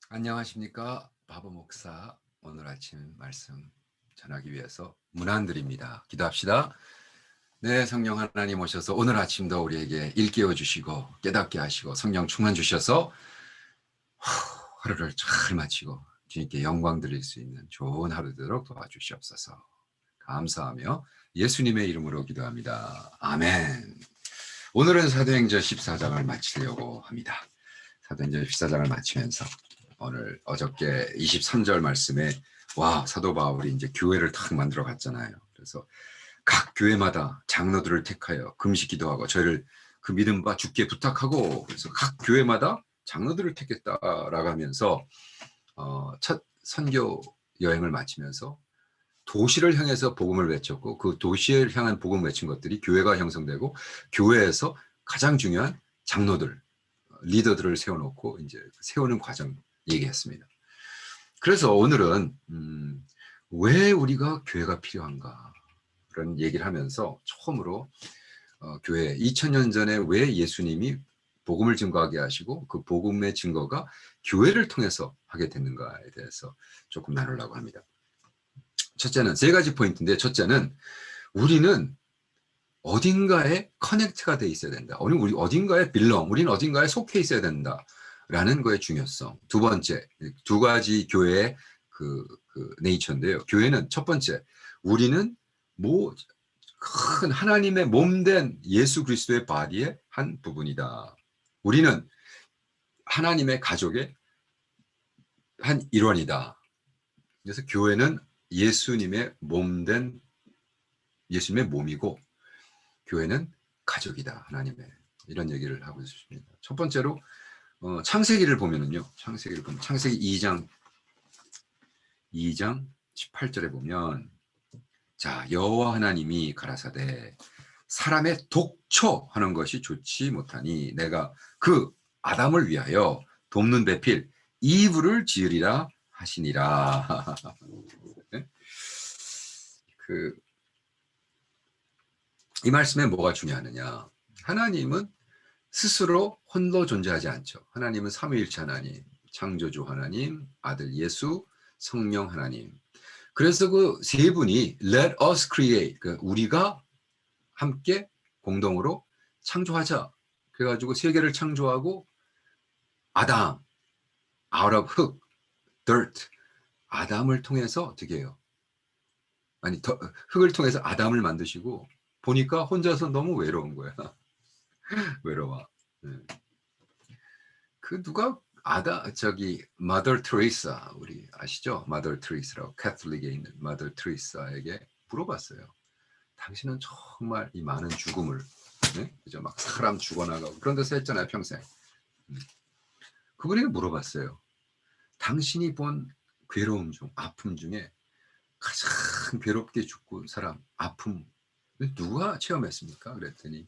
안녕하십니까. 바보 목사 오늘 아침 말씀 전하기 위해서 문안드립니다. 기도합시다. 네, 성령 하나님 오셔서 오늘 아침도 우리에게 일깨워 주시고 깨닫게 하시고 성령 충만 주셔서 하루를 잘 마치고 주님께 영광 드릴 수 있는 좋은 하루 되도록 도와주시옵소서. 감사하며 예수님의 이름으로 기도합니다. 아멘. 오늘은 사도행전 14장을 마치려고 합니다. 사도행전 14장을 마치면서 오늘 어저께 23절 말씀에 사도 바울이 이제 교회를 탁 만들어 갔잖아요. 그래서 각 교회마다 장로들을 택하여 금식 기도하고 저희를 그 믿음 바 주께 부탁하고, 그래서 각 교회마다 장로들을 택했다라고 하면서 첫 선교 여행을 마치면서 도시를 향해서 복음을 외쳤고, 그 도시를 향한 복음 외친 것들이 교회가 형성되고, 교회에서 가장 중요한 장로들, 리더들을 세워놓고 이제 세우는 과정 얘기했습니다. 그래서 오늘은 왜 우리가 교회가 필요한가 그런 얘기를 하면서 처음으로 교회 2000년 전에 왜 예수님이 복음을 증거하게 하시고 그 복음의 증거가 교회를 통해서 하게 됐는가에 대해서 조금 나누려고 합니다. 첫째는 세 가지 포인트인데, 첫째는 우리는 어딘가에 커넥트가 돼 있어야 된다. 우리 어딘가에 우리는 어딘가에 속해 있어야 된다라는 거의 중요성. 두 번째, 두 가지 교회의 그 네이처인데요. 교회는 첫 번째, 우리는 큰 하나님의 몸된 예수 그리스도의 바디의 한 부분이다. 우리는 하나님의 가족의 한 일원이다. 그래서 교회는 예수님의 몸된 예수님의 몸이고, 교회는 가족이다. 하나님의. 이런 얘기를 하고 있습니다. 첫 번째로 창세기를 보면은요. 창세기 2장 18절에 보면, 자, 여호와 하나님이 가라사대 사람의 독초하는 것이 좋지 못하니 내가 그 아담을 위하여 돕는 배필 이브를 지으리라 하시니라. 이 말씀에 뭐가 중요하느냐? 하나님은 스스로 홀로 존재하지 않죠. 하나님은 삼위일체 하나님, 창조주 하나님, 아들 예수, 성령 하나님. 그래서 그 세 분이 let us create, 우리가 함께 공동으로 창조하자. 그래가지고 세계를 창조하고, 아담, out of 흙, dirt, 아담을 통해서 어떻게 해요? 흙을 통해서 아담을 만드시고, 보니까 혼자서 너무 외로운 거야. 외로워. 누가 마더 트레이사, 우리 아시죠? 마더 트레이사라고, 캐톨릭에 있는 마더 트레이사에게 물어봤어요. 당신은 정말 이 많은 죽음을, 그죠? 막 사람 죽어나가고 그런 데서 했잖아요, 평생. 그분에게 물어봤어요. 당신이 본 괴로움 중, 아픔 중에 가장 괴롭게 죽고 사람, 아픔, 누가 체험했습니까? 그랬더니,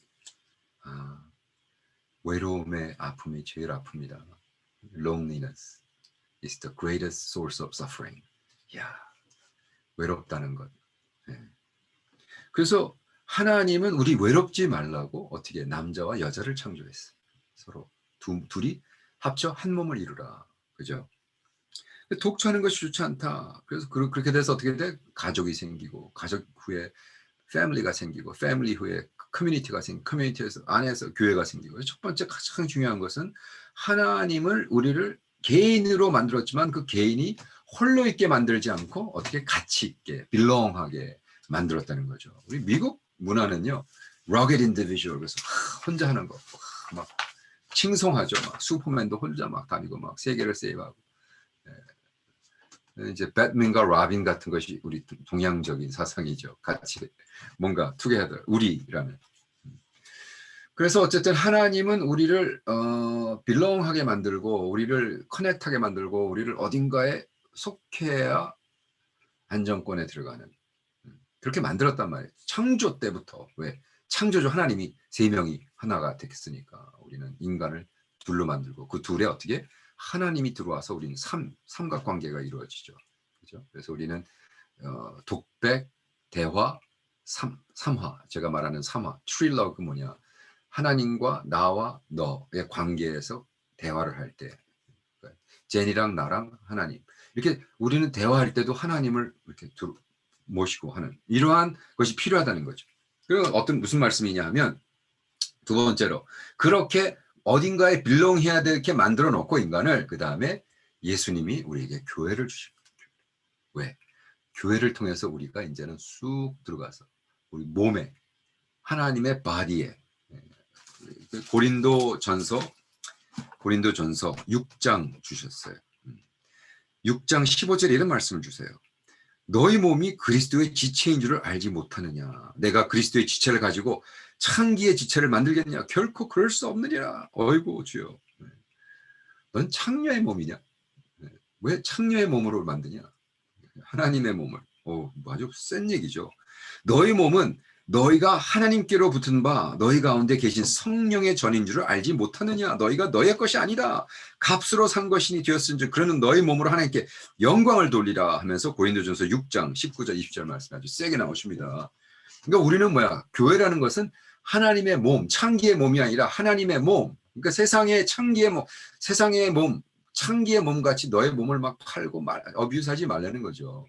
외로움의 아픔이 제일 아픕니다. Loneliness is the greatest source of suffering. 외롭다는 것. 그래서 하나님은 우리 외롭지 말라고 어떻게 남자와 여자를 창조했어요. 서로 둘이 합쳐 한 몸을 이루라. 그죠? 독처하는 것이 좋지 않다. 그래서 그렇게 돼서 어떻게 돼? 가족이 생기고, 가족 후에 패밀리가 생기고, 패밀리 후에 커뮤니티가 생기고, 커뮤니티에서 안에서 교회가 생기고. 첫 번째 가장 중요한 것은 하나님을, 우리를 개인으로 만들었지만 그 개인이 홀로 있게 만들지 않고 어떻게 가치 있게 belong하게 만들었다는 거죠. 우리 미국 문화는요, rugged individual, 그래서 혼자 하는 거 막 칭송하죠. 막 슈퍼맨도 혼자 막 다니고 막 세계를 세이브하고. 이제 배트맨과 라빈 같은 것이 우리 동양적인 사상이죠. 같이 뭔가 together, 우리라는. 그래서 어쨌든 하나님은 우리를 belong하게 만들고, 우리를 커넥트하게 만들고, 우리를 어딘가에 속해야 안정권에 들어가는, 그렇게 만들었단 말이에요. 창조 때부터. 왜? 창조주 하나님이 세 명이 하나가 됐으니까 우리는 인간을 둘로 만들고, 그 둘에 어떻게 하나님이 들어와서 우리는 삼각관계가 이루어지죠. 그죠? 그래서 우리는 독백, 대화, 삼화, 제가 말하는 삼화, 트릴러그 뭐냐? 하나님과 나와 너의 관계에서 대화를 할 때, 제니랑 나랑 하나님. 이렇게 우리는 대화할 때도 하나님을 이렇게 모시고 하는 이러한 것이 필요하다는 거죠. 그리고 무슨 말씀이냐 하면 두 번째로 그렇게 어딘가에 빌롱해야 될 게 만들어 놓고 인간을 그 다음에 예수님이 우리에게 교회를 주십니다. 왜? 교회를 통해서 우리가 이제는 쑥 들어가서 우리 몸에 하나님의 바디에 고린도전서 6장 주셨어요. 6장 15절에 이런 말씀을 주세요. 너희 몸이 그리스도의 지체인 줄을 알지 못하느냐. 내가 그리스도의 지체를 가지고 창기의 지체를 만들겠냐. 결코 그럴 수 없느니라. 어이구 주여. 넌 창녀의 몸이냐. 왜 창녀의 몸으로 만드냐. 하나님의 몸을. 아주 센 얘기죠. 너희 몸은 너희가 하나님께로 붙은 바 너희 가운데 계신 성령의 전인 줄을 알지 못하느냐. 너희가 너의 것이 아니다. 값으로 산 것이니 되었은즉 그러는 너희 몸으로 하나님께 영광을 돌리라 하면서 고린도전서 6장 19절 20절 말씀 아주 세게 나오십니다. 그러니까 우리는 뭐야? 교회라는 것은 하나님의 몸, 창기의 몸이 아니라 하나님의 몸. 그러니까 세상의 창기의 몸, 세상의 몸, 창기의 몸 같이 너의 몸을 막 팔고 어뷰스하지 말라는 거죠.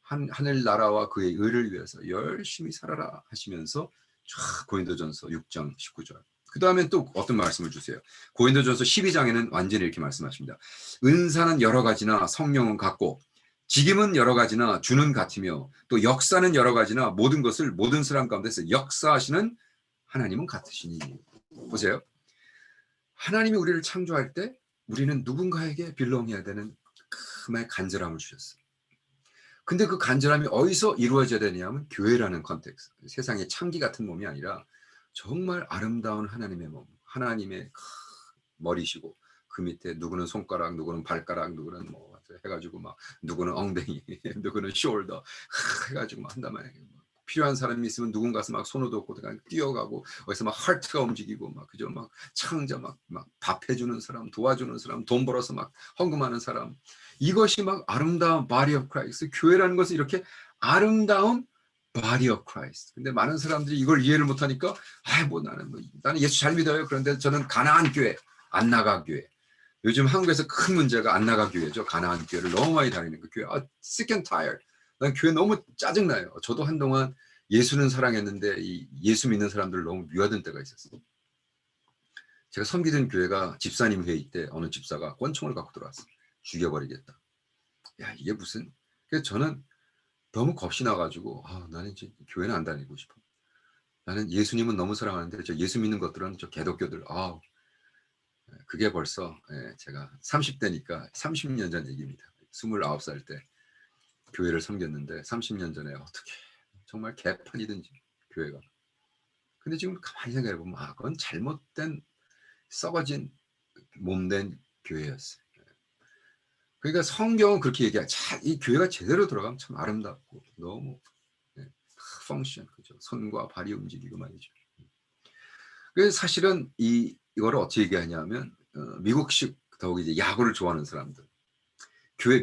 하늘나라와 그의 의를 위해서 열심히 살아라 하시면서 고린도전서 6장 19절. 그 다음에 또 어떤 말씀을 주세요. 고린도전서 12장에는 완전히 이렇게 말씀하십니다. 은사는 여러 가지나 성령은 같고 직임은 여러 가지나 주는 같으며 또 역사는 여러 가지나 모든 것을 모든 사람 가운데서 역사하시는 하나님은 같으시니. 보세요. 하나님이 우리를 창조할 때 우리는 누군가에게 빌롱해야 되는 그만의 간절함을 주셨어요. 근데 그 간절함이 어디서 이루어져야 되냐면 교회라는 컨텍스트. 세상의 창기 같은 몸이 아니라 정말 아름다운 하나님의 몸. 하나님의 머리시고 그 밑에 누구는 손가락, 누구는 발가락, 누구는 뭐 해가지고 막 누구는 엉덩이, 누구는 숄더 해가지고 막 한단 말이에요. 필요한 사람이 있으면 누군가서 막 손을 얻고 뛰어가고 어디서 막 하트가 움직이고 막 그죠 막 창자 막 밥 해주는 사람, 도와주는 사람, 돈 벌어서 막 헌금하는 사람. 이것이 막 아름다운 body of Christ. 교회라는 것은 이렇게 아름다운 body of Christ. 근데 많은 사람들이 이걸 이해를 못하니까 나는 예수 잘 믿어요. 그런데 저는 가나안 교회, 안 나가 교회. 요즘 한국에서 큰 문제가 안 나가 교회죠. 가나안 교회를 너무 많이 다니는 그 교회. sick and tired. 난 교회 너무 짜증나요. 저도 한동안 예수는 사랑했는데 이 예수 믿는 사람들을 너무 미워하던 때가 있었어요. 제가 섬기던 교회가 집사님 회의 때 어느 집사가 권총을 갖고 들어왔어요. 죽여버리겠다. 야 이게 무슨. 그래서 저는 너무 겁이 나가지고 나는 이제 교회는 안 다니고 싶어. 나는 예수님은 너무 사랑하는데 저 예수 믿는 것들은 저 개독교들 그게 벌써 제가 30대니까 30년 전 얘기입니다. 29살 때 교회를 섬겼는데 30년 전에 어떻게 정말 개판이든지 교회가. 근데 지금 가만히 생각해보면 그건 잘못된 썩어진 몸된 교회였어요. 그러니까 성경은 그렇게 얘기해요. 이 교회가 제대로 들어가면 참 아름답고 너무 펑션, 그죠? 손과 발이 움직이고 말이죠. 그래서 사실은 이거를 어떻게 얘기하냐면 미국식 더욱 이제 야구를 좋아하는 사람들,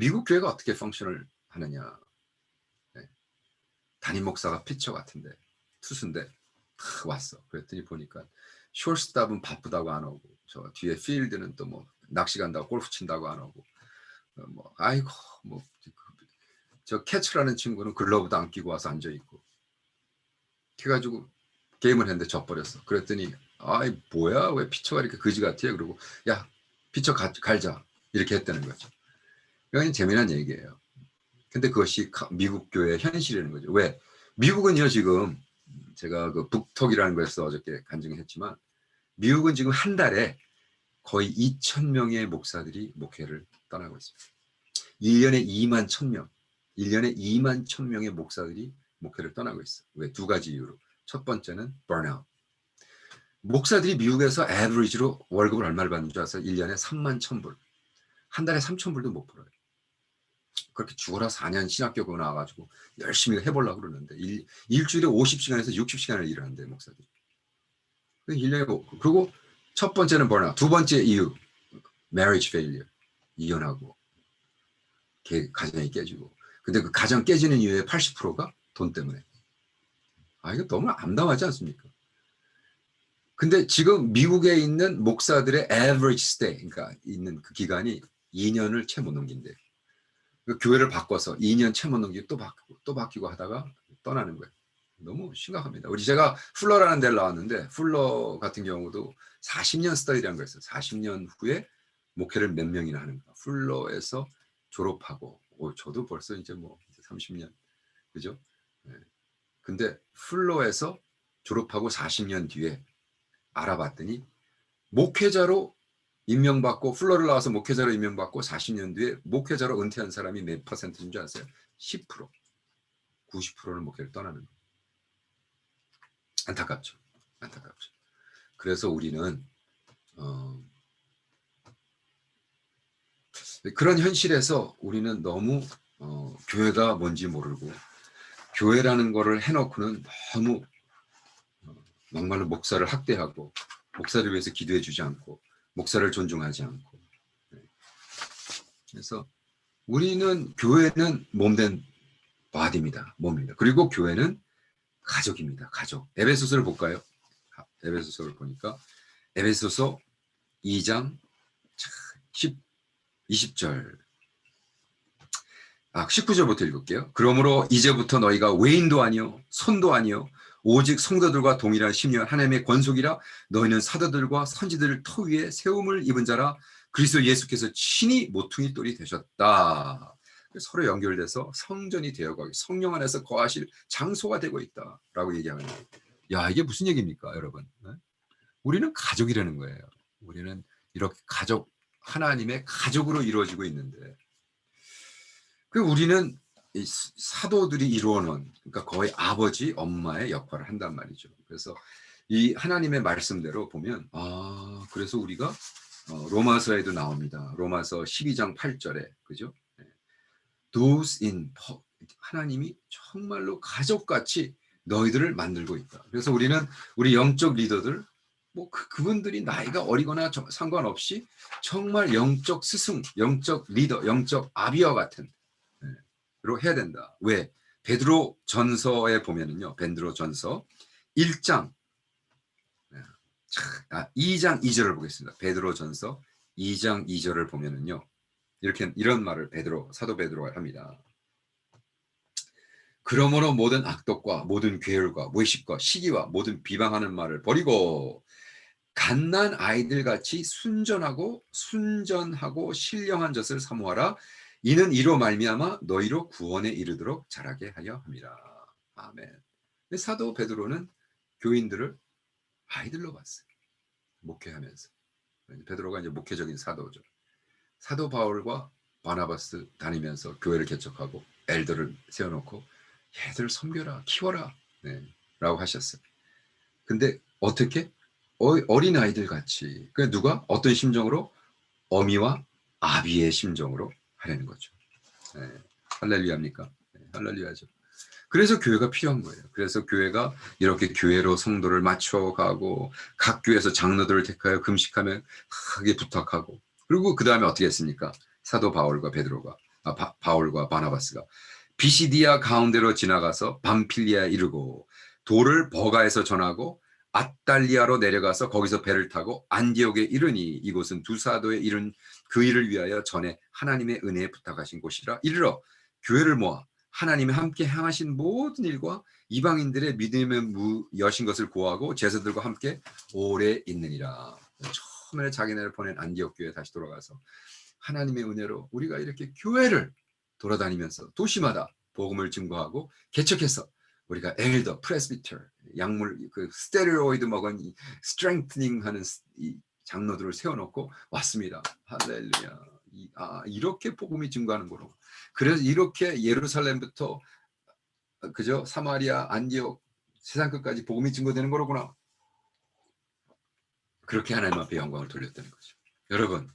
미국 교회가 어떻게 펑션을 하느냐. 담임 목사가 피처 같은데 투수인데 왔어. 그랬더니 보니까 숄스탑은 바쁘다고 안 오고 저 뒤에 필드는 또 뭐 낚시 간다고 골프 친다고 안 오고 저 캐치라는 친구는 글러브도 안 끼고 와서 앉아 있고 해가지고 게임을 했는데 져버렸어. 그랬더니 뭐야 왜 피처가 이렇게 거지 같아? 그러고 야 피처 갈자 이렇게 했다는 거죠. 이건 재미난 얘기예요. 근데 그것이 미국 교회의 현실이라는 거죠. 왜? 미국은요 지금 제가 그 북톡이라는 거에서 어저께 간증했지만 미국은 지금 한 달에 거의 2,000명의 목사들이 목회를 떠나고 있습니다. 1년에 2만 1,000명, 1년에 2만 1,000명의 목사들이 목회를 떠나고 있어요. 왜? 두 가지 이유로. 첫 번째는 burnout. 목사들이 미국에서 에버리지로 월급을 얼마를 받는 줄 아세요? 1년에 3만 1,000불. 한 달에 3,000불도 못 벌어요. 그렇게 죽어라 4년 신학교고 나와가지고 열심히 해보려고 그러는데 일주일에 50시간에서 60시간을 일하는데 목사들이. 1년에 그리고 첫 번째는 burnout. 두 번째 이유 marriage failure. 이혼하고 가정이 깨지고. 근데 그 가정 깨지는 이유의 80%가 돈 때문에. 이거 너무 암담하지 않습니까? 근데 지금 미국에 있는 목사들의 average stay, 그러니까 있는 그 기간이 2년을 채 못 넘긴대. 그 교회를 바꿔서 2년 채 못 넘기고 또 바뀌고 하다가 떠나는 거예요. 너무 심각합니다. 제가 풀러라는 데를 나왔는데 풀러 같은 경우도 40년 스터디라는 거 있어요. 40년 후에 목회를 몇 명이나 하는 거. 풀러에서 졸업하고 저도 벌써 이제 뭐 30년 그죠? 네. 근데 풀러에서 졸업하고 40년 뒤에 알아봤더니 목회자로 임명받고 풀러를 나와서 목회자로 임명받고 40년 뒤에 목회자로 은퇴한 사람이 몇 퍼센트인 줄 아세요? 10%. 90%는 목회를 떠나는 거예요. 안타깝죠. 안타깝죠. 그래서 우리는 그런 현실에서 우리는 너무 교회가 뭔지 모르고 교회라는 거를 해놓고는 너무 막말로 목사를 학대하고 목사를 위해서 기도해 주지 않고 목사를 존중하지 않고 그래서 우리는 교회는 몸된 바디입니다. 몸입니다. 그리고 교회는 가족입니다. 가족. 에베소서를 볼까요? 에베소서를 보니까 에베소서 2장 20절 19절부터 읽을게요. 그러므로 이제부터 너희가 외인도 아니요 손도 아니요 오직 성도들과 동일한 심령 하나님의 권속이라 너희는 사도들과 선지들을 터 위에 세움을 입은 자라 그리스도 예수께서 친히 모퉁이 돌이 되셨다. 서로 연결돼서 성전이 되어가고 성령 안에서 거하실 장소가 되고 있다라고 얘기하는 거예요. 야, 이게 무슨 얘기입니까, 여러분? 우리는 가족이라는 거예요. 우리는 이렇게 가족, 하나님의 가족으로 이루어지고 있는데 우리는 이 사도들이 이루어놓은 그러니까 거의 아버지, 엄마의 역할을 한단 말이죠. 그래서 이 하나님의 말씀대로 보면 그래서 우리가 로마서에도 나옵니다. 로마서 12장 8절에 그죠? Those in 하나님이 정말로 가족같이 너희들을 만들고 있다. 그래서 우리는 우리 영적 리더들 뭐 그분들이 나이가 어리거나 상관없이 정말 영적 스승, 영적 리더, 영적 아비와 같은 로 해야 된다. 왜? 베드로 전서에 보면은요. 베드로 전서 1장 2장 2절을 보겠습니다. 베드로 전서 2장 2절을 보면은요. 이런 말을 사도 베드로가 합니다. 그러므로 모든 악독과 모든 괴율과 외식과 시기와 모든 비방하는 말을 버리고 갓난 아이들 같이 순전하고 신령한 젖을 사모하라. 이는 이로 말미암아 너희로 구원에 이르도록 자라게 하려 함이라. 아멘. 사도 베드로는 교인들을 아이들로 봤어요. 목회하면서. 베드로가 이제 목회적인 사도죠. 사도 바울과 바나바스 다니면서 교회를 개척하고 엘더를 세워놓고 얘들 섬겨라, 키워라, 라고 하셨어요. 근데 어떻게? 어린 아이들 같이. 누가? 어떤 심정으로? 어미와 아비의 심정으로 하려는 거죠. 할렐루야입니까? 할렐루야죠. 그래서 교회가 필요한 거예요. 그래서 교회가 이렇게 교회로 성도를 맞춰가고 각 교회에서 장로들을 택하여 금식하며 크게 부탁하고 그리고 그 다음에 어떻게 했습니까? 사도 바울과 바울과 바나바스가 비시디아 가운데로 지나가서 밤필리아에 이르고 돌을 버가에서 전하고 아달리아로 내려가서 거기서 배를 타고 안디옥에 이르니 이곳은 두 사도에 이른 그 일을 위하여 전에 하나님의 은혜에 부탁하신 곳이라 이르러 교회를 모아 하나님이 함께 행하신 모든 일과 이방인들의 믿음에 여신 것을 고하고 제사들과 함께 오래 있느니라. 처음에 자기네를 보낸 안디옥 교회에 다시 돌아가서 하나님의 은혜로 우리가 이렇게 교회를 돌아다니면서 도시마다 복음을 증거하고 개척해서 우리가 엘더, 프레스비터, 약물 스테로이드 먹은 스트렝트닝 하는 이 장로들을 세워놓고 왔습니다. 할렐루야. 이렇게 복음이 증거하는 거로. 그래서 이렇게 예루살렘부터 그죠? 사마리아, 안디옥, 세상 끝까지 복음이 증거되는 거로구나. 그렇게 하나님 앞에 영광을 돌렸다는 거죠. 여러분,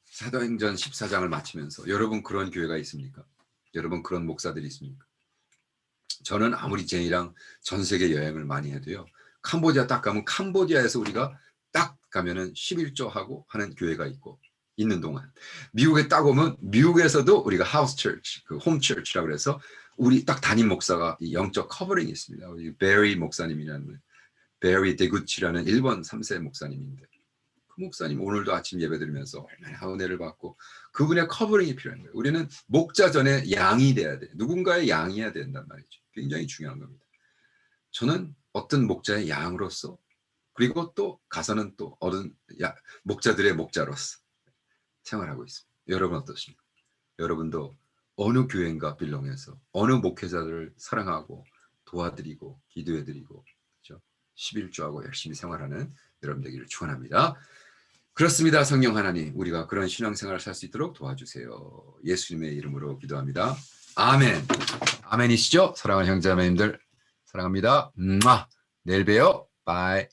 사도행전 14장을 마치면서 여러분 그런 교회가 있습니까? 여러분 그런 목사들이 있습니까? 저는 아무리 제이랑 전 세계 여행을 많이 해도요. 캄보디아 딱 가면 캄보디아에서 우리가 딱 가면은 11조 하고 하는 교회가 있고 있는 동안 미국에 딱 오면 미국에서도 우리가 하우스 처치, 홈 처치라고 그래서 우리 딱 담임 목사가 이 영적 커버링이 있습니다. 우리 베리 목사님이라는 베리 데구치라는 일본 3세 목사님인데 그 목사님 오늘도 아침 예배 드리면서 얼마나 은혜를 받고 그분의 커버링이 필요한 거예요. 우리는 목자 전에 양이 돼야 돼. 누군가의 양이어야 된단 말이죠. 굉장히 중요한 겁니다. 저는 어떤 목자의 양으로서 그리고 또 가서는 또 목자들의 목자로서 생활하고 있습니다. 여러분 어떠십니까? 여러분도 어느 교회인가 빌롱해서 어느 목회자들을 사랑하고 도와드리고 기도해드리고 그렇죠? 11조하고 열심히 생활하는 여러분 되기를 축원합니다. 그렇습니다. 성령 하나님, 우리가 그런 신앙생활을 살 수 있도록 도와주세요. 예수님의 이름으로 기도합니다. 아멘. 아멘이시죠? 사랑하는 형제자매님들 사랑합니다. 내일 봬요. 바이.